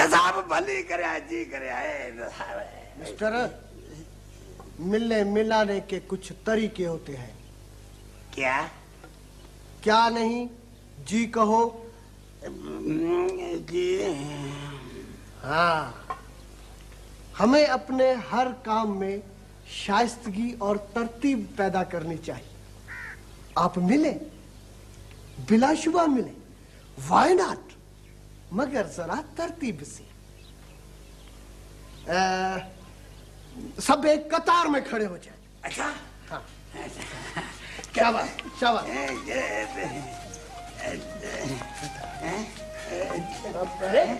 साहब भली करे जी करे मिस्टर, मिलने मिलाने के कुछ तरीके होते हैं। क्या? क्या नहीं, जी कहो। जी हाँ, हमें अपने हर काम में शाइस्तगी और तरतीब पैदा करनी चाहिए। आप मिले, बिलाशुबा मिले, व्हाई नॉट, मगर जरा तरतीब से। सब एक कतार में खड़े हो जाए। अच्छा, हाँ। शाबाश शाबाश।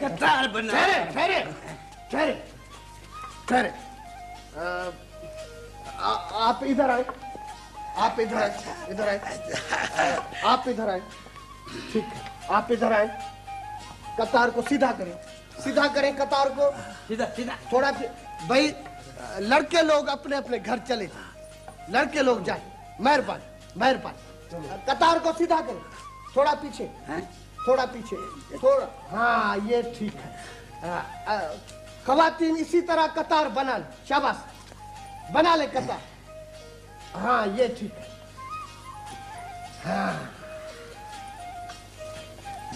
कतार बना। ठहरे ठहरे ठहरे ठहरे। आप इधर आए, आप इधर आए, इधर आए, आप इधर आए। ठीक है, आप इधर आए। कतार को सीधा करें, सीधा करें कतार को। सीधा सीधा। थोड़ा भाई, लड़के लोग अपने अपने घर चले जाए, लड़के लोग जाए। मेहरबानी मेहरबानी। कतार को सीधा करें, थोड़ा पीछे, थोड़ा पीछे, थोड़ा। हाँ, ये ठीक है। खवातीन इसी तरह कतार बना ले। शाबाश, बना ले कतार। हाँ, ये ठीक है। हाँ,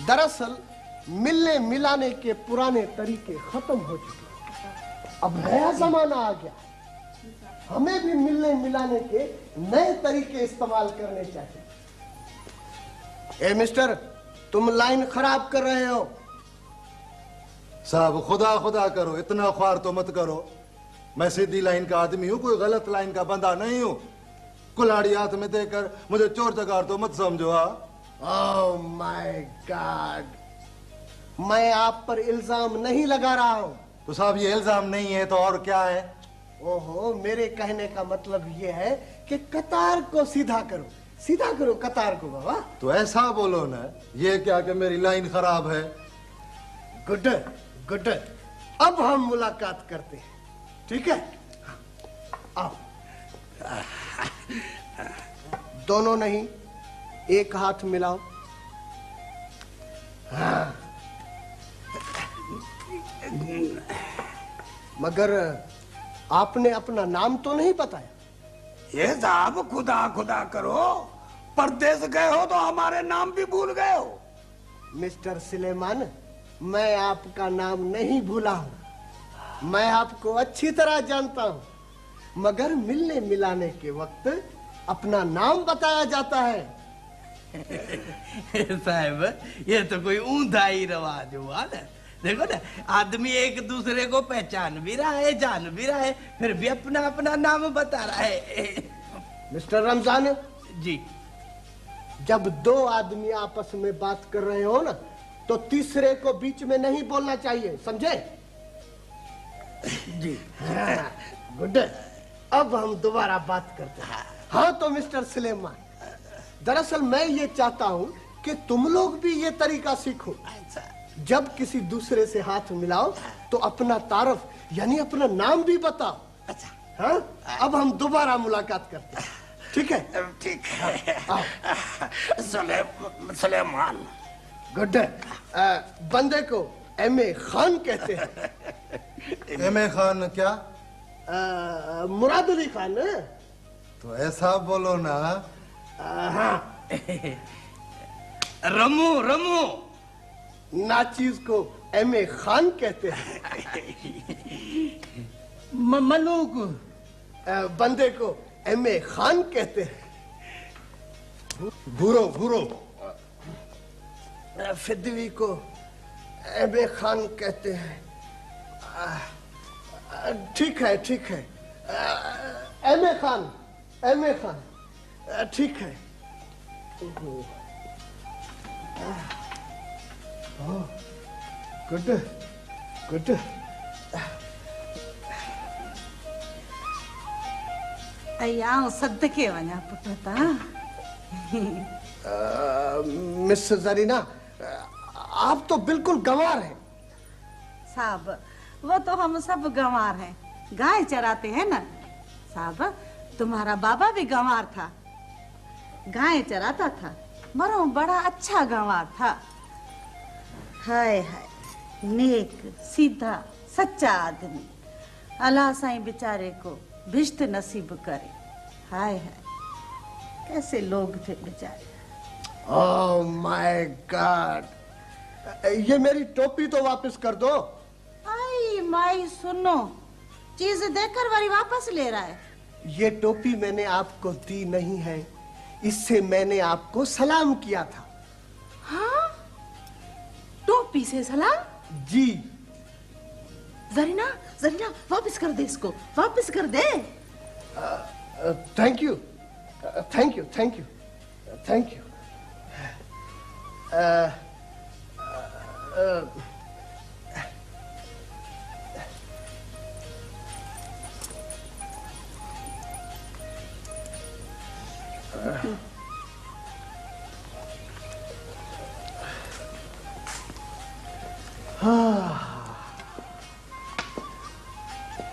दरअसल मिलने मिलाने के पुराने तरीके खत्म हो चुके, अब नया जमाना आ गया। हमें भी मिलने मिलाने के नए तरीके इस्तेमाल करने चाहिए। ए मिस्टर, तुम लाइन खराब कर रहे हो। साहब खुदा खुदा करो, इतना ख्वार तो मत करो। मैं सीधी लाइन का आदमी हूँ, कोई गलत लाइन का बंदा नहीं हूँ। कुल्हाड़ी हाथ में देकर मुझे चोर चकार तो मत समझो। ओह माय गॉड, मैं आप पर इल्जाम नहीं लगा रहा हूँ। तो साहब ये इल्जाम नहीं है तो और क्या है? ओहो, मेरे कहने का मतलब ये है कि कतार को सीधा करो, सीधा करो कतार को बाबा। तो ऐसा बोलो ना, ये क्या कि मेरी लाइन खराब है? गुड गुड, अब हम मुलाकात करते हैं, ठीक है? आओ। दोनों नहीं, एक हाथ मिलाओ। हाँ। मगर आपने अपना नाम तो नहीं बताया। ये साहब खुदा खुदा करो, परदेश गए हो तो हमारे नाम भी भूल गए हो। मिस्टर सुलेमान, मैं आपका नाम नहीं भूला हूं, मैं आपको अच्छी तरह जानता हूं, मगर मिलने मिलाने के वक्त अपना नाम बताया जाता है। साहब, ये तो कोई ऊंधा ही रवाज हुआ ना। देखो ना, आदमी एक दूसरे को पहचान भी रहा है, जान भी रहा है, फिर भी अपना अपना नाम बता रहा है। मिस्टर रमजान जी, जब दो आदमी आपस में बात कर रहे हो ना, तो तीसरे को बीच में नहीं बोलना चाहिए, समझे? जी। हाँ, गुड। अब हम दोबारा बात करते हैं। हाँ तो मिस्टर सुलेमान, दरअसल मैं ये चाहता हूँ कि तुम लोग भी ये तरीका सीखो। जब किसी दूसरे से हाथ मिलाओ तो अपना तारफ यानी अपना नाम भी बताओ। अच्छा, हाँ, अब हम दोबारा मुलाकात करते हैं, ठीक है? ठीक है। सुलेमान। गुड। बंदे को M.A. खान कहते हैं। M.A. खान क्या? मुराद अली खान। तो ऐसा बोलो ना। हाँ। रमू रमू। नाचीज को M.A. खान कहते हैं। मलूक। बंदे को M.A. खान कहते हैं। भूरो भूरो। फिदवी को M.A. खान कहते हैं। ठीक है ठीक है। M.A. खान, M.A. खान, ठीक है। Good good. अयां सदके वञा पुट ता। मिस जरीना, आप तो बिल्कुल गंवार हैं। साहब, वो तो हम सब गंवार हैं, गाय चराते हैं ना। साहब, तुम्हारा बाबा भी गंवार था, गाय चराता था, मरो बड़ा अच्छा गंवार था। हाय हाय, नेक सीधा सच्चा आदमी। अल्लाह साईं बेचारे को भिष्ट नसीब करे। हाय हाय, कैसे लोग थे बेचारे। ओह माय गॉड, ये मेरी टोपी तो वापस कर दो। आई माई सुनो, चीज देकर वारी वापस ले रहा है। ये टोपी मैंने आपको दी नहीं है, इससे मैंने आपको सलाम किया था। हाँ, टोपी से सलाम? जी। जरीना, जरीना वापस कर दे इसको, वापस कर दे। Thank you, thank you, thank you, thank you.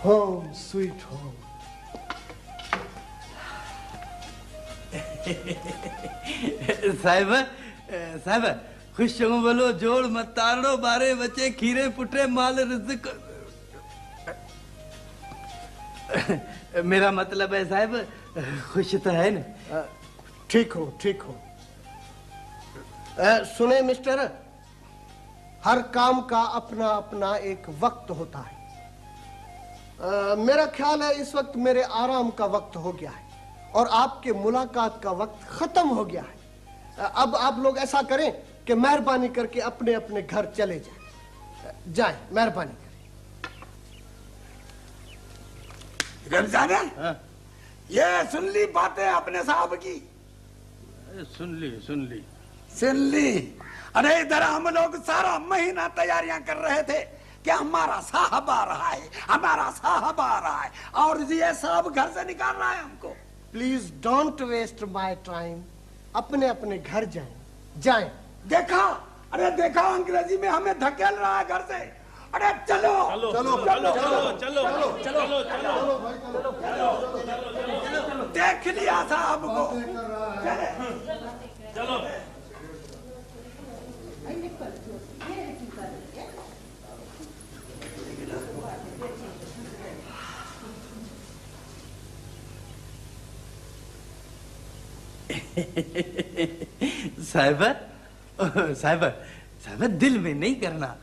Home sweet home. साहिब साहिब खुश हूँ बोलो, जोड़ मत तारड़ो, बारे बचे खीरे पुटरे माल रिज़्क़। मेरा मतलब है साहिब, खुश तो है ना? ठीक हो, ठीक हो। सुने मिस्टर, हर काम का अपना अपना एक वक्त होता है। मेरा ख्याल है इस वक्त मेरे आराम का वक्त हो गया है और आपके मुलाकात का वक्त खत्म हो गया है। अब आप लोग ऐसा करें कि मेहरबानी करके अपने अपने घर चले जाएं। जाएं, मेहरबानी करें। रमजान, ये सुन ली बातें अपने साहब की? सुन ली, सुन ली, सुन ली। अरे इधर हम लोग सारा महीना तैयारियां कर रहे थे कि हमारा साहब आ रहा है, हमारा साहब आ रहा है, और ये साहब घर से निकाल रहा है हमको। Please don't waste my time. अपने अपने घर जाएं, जाएं। देखा, अरे देखा, अंग्रेजी में हमें धकेल रहा है घर से। अरे चलो चलो चलो चलो चलो चलो चलो, देख लिया साहब को। चलो। साहिबा, साहिबा, साहिबा दिल में नहीं करना।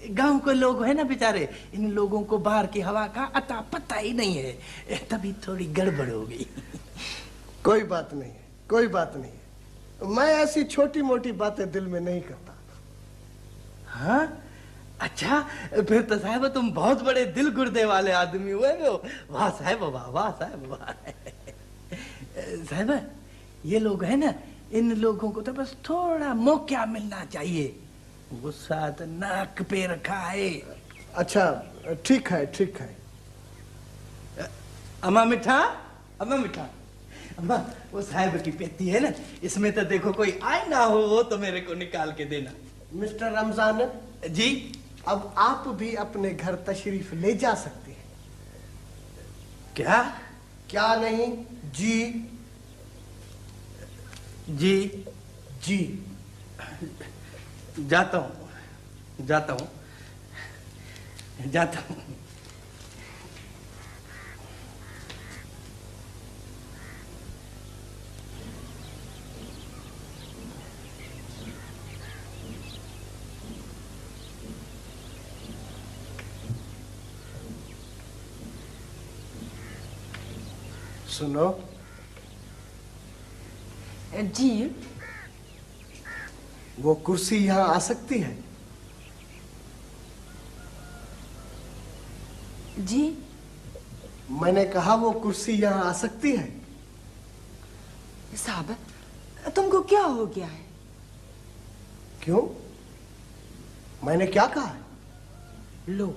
गांव के लोग है ना बेचारे, इन लोगों को बाहर की हवा का अता पता ही नहीं है, तभी थोड़ी गड़बड़ हो गई। कोई बात नहीं है, कोई बात नहीं है। मैं ऐसी छोटी मोटी बातें दिल में नहीं करता। हाँ, अच्छा, फिर तो साहिबा तुम बहुत बड़े दिल गुर्दे वाले आदमी हुए हो। वाह साहिबा, वाह वाह साहिबा, वाह। साहिबा, ये लोग है ना, इन लोगों को तो बस थोड़ा मौका मिलना चाहिए। गुस्सा तो नाक पे रखा है। अच्छा, ठीक है, ठीक है। अम्मा मिठा, अम्मा मिठा, अम्मा वो साहिब की पेटी है ना, इसमें तो देखो कोई आए ना हो, वो तो मेरे को निकाल के देना। मिस्टर रमजान जी, अब आप भी अपने घर तशरीफ ले जा सकते हैं। क्या? क्या नहीं? जी जी जी। जाता हूँ, जाता हूँ, जाता हूँ। सुनो जी, वो कुर्सी यहाँ आ सकती है? जी मैंने कहा वो कुर्सी यहाँ आ सकती है? साहब, तुमको क्या हो गया है? क्यों? मैंने क्या कहा है? लो,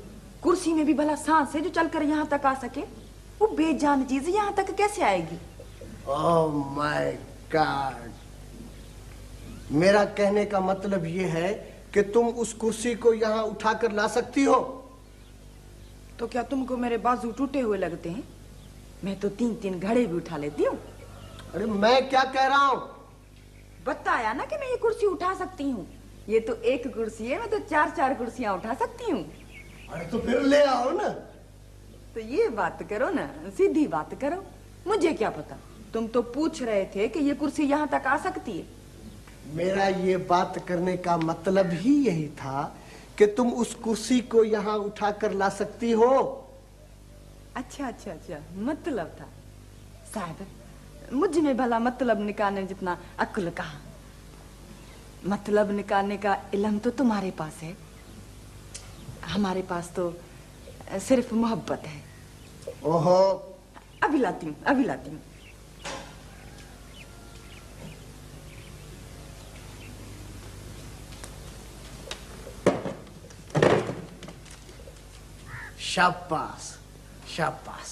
कुर्सी में भी भला सांस है जो चलकर यहाँ तक आ सके? वो बेजान चीज यहाँ तक कैसे आएगी? ओह माय गॉड, मेरा कहने का मतलब ये है कि तुम उस कुर्सी को यहाँ उठाकर ला सकती हो। तो क्या तुमको मेरे बाजू टूटे हुए लगते हैं? मैं तो 3-3 घड़े भी उठा लेती हूँ। अरे मैं क्या कह रहा हूँ? बताया ना कि मैं ये कुर्सी उठा सकती हूँ। ये तो एक कुर्सी है, मैं तो 4-4 कुर्सियां उठा सकती हूँ। अरे तो फिर ले आओ ना। तो ये बात करो ना, सीधी बात करो। मुझे क्या पता, तुम तो पूछ रहे थे कि ये कुर्सी यहाँ तक आ सकती है। मेरा ये बात करने का मतलब ही यही था कि तुम उस कुर्सी को यहाँ उठा कर ला सकती हो। अच्छा, मतलब था। साहब, मुझ में भला मतलब निकालने जितना अक्ल कहाँ। मतलब निकालने का इल्म तो तुम्हारे पास है, हमारे पास तो सिर्फ मोहब्बत है। ओहो, अभी लाती हूँ। शाबाश शाबाश।